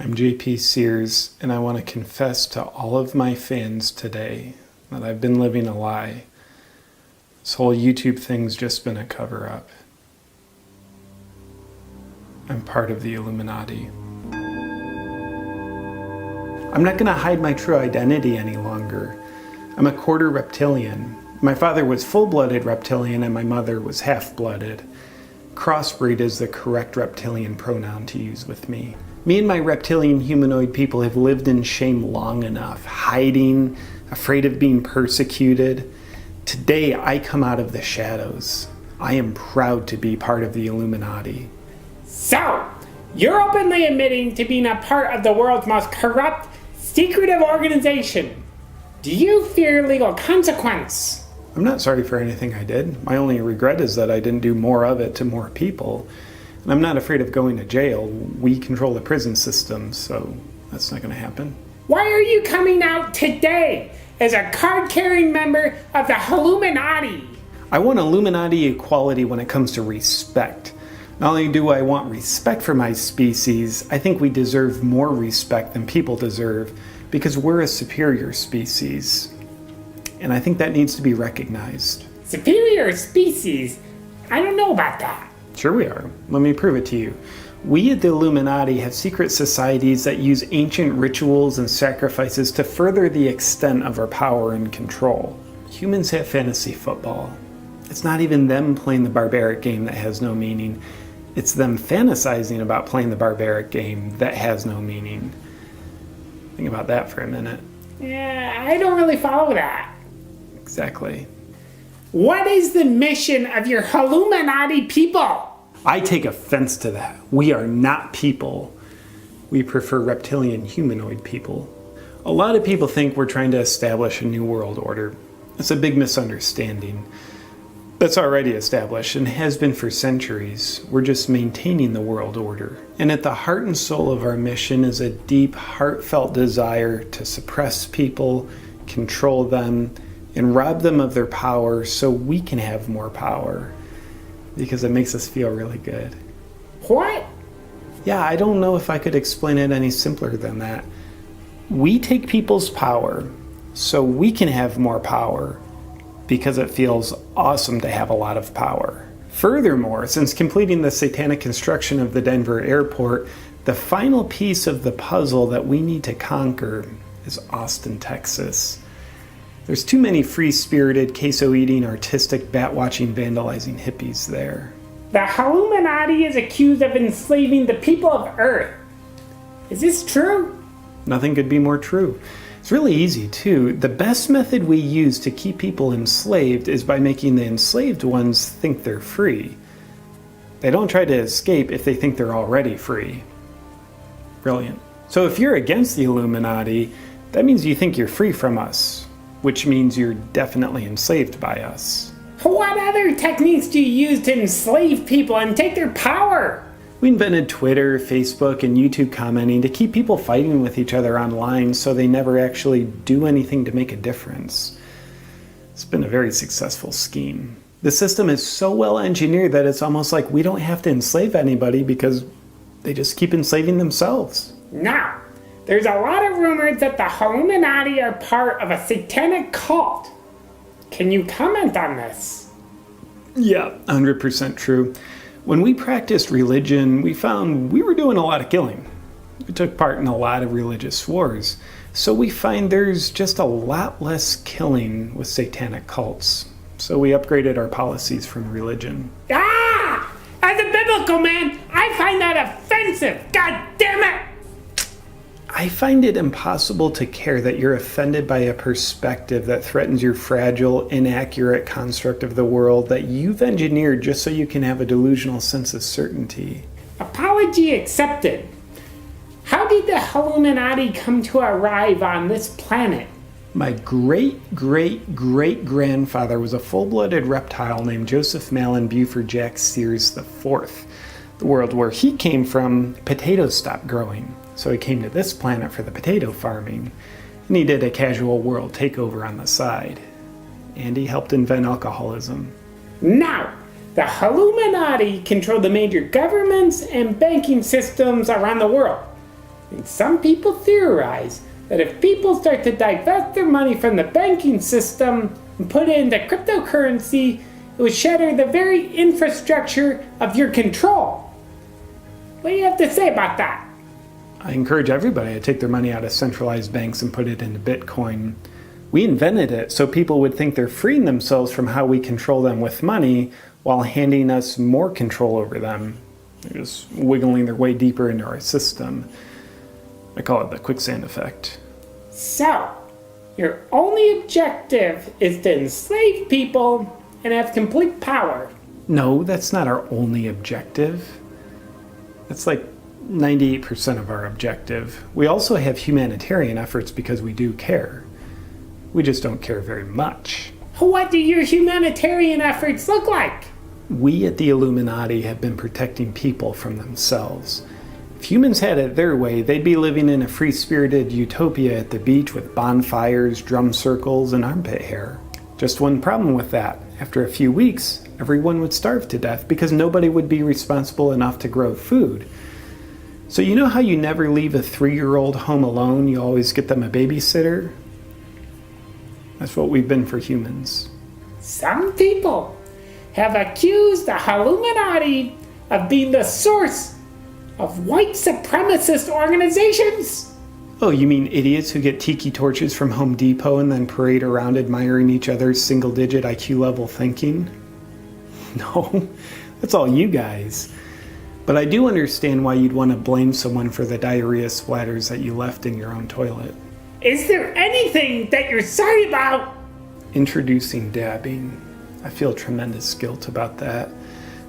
I'm JP Sears, and I want to confess to all of my fans today that I've been living a lie. This whole YouTube thing's just been a cover-up. I'm part of the Illuminati. I'm not going to hide my true identity any longer. I'm a quarter reptilian. My father was full-blooded reptilian and my mother was half-blooded. Crossbreed is the correct reptilian pronoun to use with me. Me and my reptilian humanoid people have lived in shame long enough, hiding, afraid of being persecuted. Today I come out of the shadows. I am proud to be part of the Illuminati. So, you're openly admitting to being a part of the world's most corrupt, secretive organization. Do you fear legal consequence? I'm not sorry for anything I did. My only regret is that I didn't do more of it to more people. And I'm not afraid of going to jail. We control the prison system, so that's not going to happen. Why are you coming out today as a card-carrying member of the Illuminati? I want Illuminati equality when it comes to respect. Not only do I want respect for my species, I think we deserve more respect than people deserve because we're a superior species. And I think that needs to be recognized. Superior species? I don't know about that. Sure we are. Let me prove it to you. We at the Illuminati have secret societies that use ancient rituals and sacrifices to further the extent of our power and control. Humans have fantasy football. It's not even them playing the barbaric game that has no meaning. It's them fantasizing about playing the barbaric game that has no meaning. Think about that for a minute. Yeah, I don't really follow that. Exactly. What is the mission of your Illuminati people? I take offense to that. We are not people. We prefer reptilian humanoid people. A lot of people think we're trying to establish a new world order. That's a big misunderstanding. That's already established and has been for centuries. We're just maintaining the world order. And at the heart and soul of our mission is a deep, heartfelt desire to suppress people, control them, and rob them of their power so we can have more power. Because it makes us feel really good. What? Yeah, I don't know if I could explain it any simpler than that. We take people's power so we can have more power because it feels awesome to have a lot of power. Furthermore, since completing the satanic construction of the Denver airport, the final piece of the puzzle that we need to conquer is Austin, Texas. There's too many free-spirited, queso-eating, artistic, bat-watching, vandalizing hippies there. The Illuminati is accused of enslaving the people of Earth. Is this true? Nothing could be more true. It's really easy, too. The best method we use to keep people enslaved is by making the enslaved ones think they're free. They don't try to escape if they think they're already free. Brilliant. So if you're against the Illuminati, that means you think you're free from us, which means you're definitely enslaved by us. What other techniques do you use to enslave people and take their power? We invented Twitter, Facebook, and YouTube commenting to keep people fighting with each other online so they never actually do anything to make a difference. It's been a very successful scheme. The system is so well engineered that it's almost like we don't have to enslave anybody because they just keep enslaving themselves. Now, there's a lot of rumors that the Illuminati are part of a satanic cult. Can you comment on this? Yeah, 100% true. When we practiced religion, we found we were doing a lot of killing. We took part in a lot of religious wars. So we find there's just a lot less killing with satanic cults. So we upgraded our policies from religion. Ah! As a biblical man, I find that offensive! God damn it! I find it impossible to care that you're offended by a perspective that threatens your fragile, inaccurate construct of the world that you've engineered just so you can have a delusional sense of certainty. Apology accepted. How did the Illuminati come to arrive on this planet? My great-great-great-grandfather was a full-blooded reptile named Joseph Malin Buford Jack Sears IV. The world where he came from, potatoes stopped growing. So he came to this planet for the potato farming, and he did a casual world takeover on the side. And he helped invent alcoholism. Now, the Illuminati control the major governments and banking systems around the world. And some people theorize that if people start to divest their money from the banking system and put it into cryptocurrency, it would shatter the very infrastructure of your control. What do you have to say about that? I encourage everybody to take their money out of centralized banks and put it into Bitcoin. We invented it so people would think they're freeing themselves from how we control them with money while handing us more control over them. They're just wiggling their way deeper into our system. I call it the quicksand effect. So, your only objective is to enslave people and have complete power. No, that's not our only objective. That's like 98% of our objective. We also have humanitarian efforts because we do care. We just don't care very much. What do your humanitarian efforts look like? We at the Illuminati have been protecting people from themselves. If humans had it their way, they'd be living in a free-spirited utopia at the beach with bonfires, drum circles, and armpit hair. Just one problem with that. After a few weeks, everyone would starve to death because nobody would be responsible enough to grow food. So you know how you never leave a 3-year-old home alone? You always get them a babysitter? That's what we've been for humans. Some people have accused the Illuminati of being the source of white supremacist organizations. Oh, you mean idiots who get tiki torches from Home Depot and then parade around admiring each other's single-digit IQ level thinking? No, that's all you guys. But I do understand why you'd want to blame someone for the diarrhea splatters that you left in your own toilet. Is there anything that you're sorry about? Introducing dabbing. I feel tremendous guilt about that.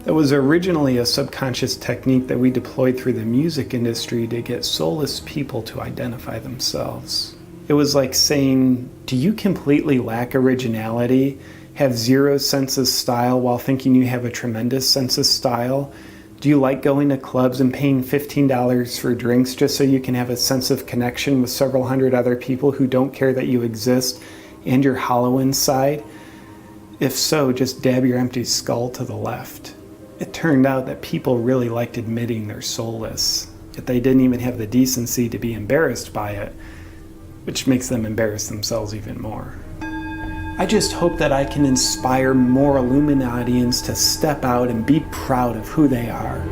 That was originally a subconscious technique that we deployed through the music industry to get soulless people to identify themselves. It was like saying, do you completely lack originality, have zero sense of style while thinking you have a tremendous sense of style? Do you like going to clubs and paying $15 for drinks just so you can have a sense of connection with several hundred other people who don't care that you exist and you're hollow inside? If so, just dab your empty skull to the left. It turned out that people really liked admitting they're soulless, yet they didn't even have the decency to be embarrassed by it, which makes them embarrass themselves even more. I just hope that I can inspire more Illuminatians to step out and be proud of who they are.